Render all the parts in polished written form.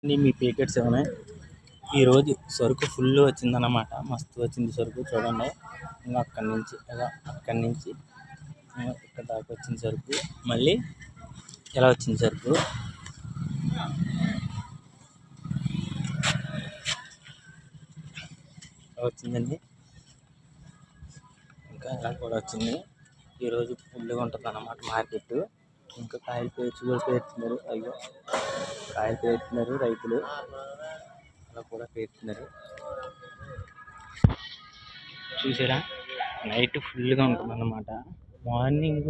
మీ packets ఏమైనా ఈరోజు సరుకు ఫుల్ వచ్చిందన్నమాట. మస్తు వచ్చింది సరుకు చూడండి. ఇంకా అక్కడి నుంచి ఇక్కడ దాకా వచ్చింది సరుకు. మళ్ళీ ఎలా వచ్చింది సరుకు వచ్చిందండి. ఇంకా ఎలా కూడా వచ్చింది. ఈరోజు ఫుల్గా ఉంటుంది అన్నమాట మార్కెట్. ఇంకా కాయలు పేర్చి కూడా పేరుతున్నారు. అయ్యో కాయలు పేరుతున్నారు రైతులు. అలా కూడా పేరుతున్నారు. చూసారా, నైట్ ఫుల్గా ఉంటుంది అన్నమాట. మార్నింగ్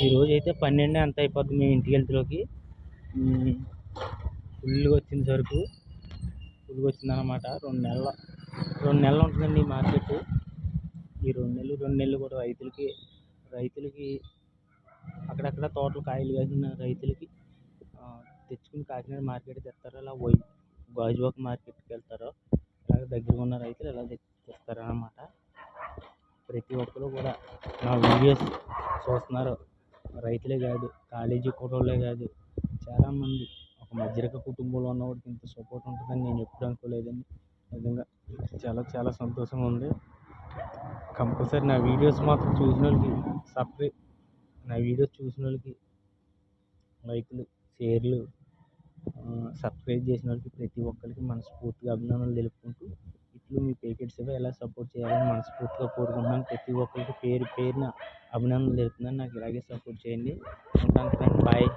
ఈరోజు అయితే 12 అంత అయిపోద్ది మేము ఇంటికి వెళ్తేలోకి. ఫుల్గా వచ్చింది సరుకు. ఫుల్గా వచ్చింది అన్నమాట. 2 నెలలు ఉంటుందండి ఈ మార్కెట్. ఈ 2 నెలలు కూడా రైతులకి అక్కడక్కడ తోటలు కాయలు కాసిన రైతులకి తెచ్చుకుని కాకినాడ మార్కెట్ తెస్తారు. అలా గాజువాక మార్కెట్కి వెళ్తారు. అలాగే దగ్గర ఉన్న రైతులు ఎలా తెస్తారన్నమాట. ప్రతి ఒక్కరు కూడా నా వీడియోస్ చూస్తున్నారు. రైతులే కాదు, కాలేజీ కుర్రోళ్ళే కాదు, చాలామంది ఒక మధ్యరక కుటుంబంలో ఉన్నవాడికి ఇంత సపోర్ట్ ఉంటుందని నేను ఎప్పుడు అనుకోలేదండి. నిజంగా చాలా చాలా సంతోషంగా ఉంది. కంపల్సరీ నా వీడియోస్ మాత్రం చూసిన వాళ్ళకి లైక్లు, షేర్లు, సబ్స్క్రైబ్ చేసిన వాళ్ళకి ప్రతి ఒక్కరికి మనస్ఫూర్తిగా అభినందనలు తెలుపుకుంటూ, ఇట్లు మీ ప్యాకెట్స్ ఎలా సపోర్ట్ చేయాలని మనస్ఫూర్తిగా కోరుకుంటున్నాను. ప్రతి ఒక్కరికి పేరున అభినందనలు తెలుపుతున్నాను. నాకు ఇలాగే సపోర్ట్ చేయండి. ఉంటాను ఫ్రెండ్. బాయ్.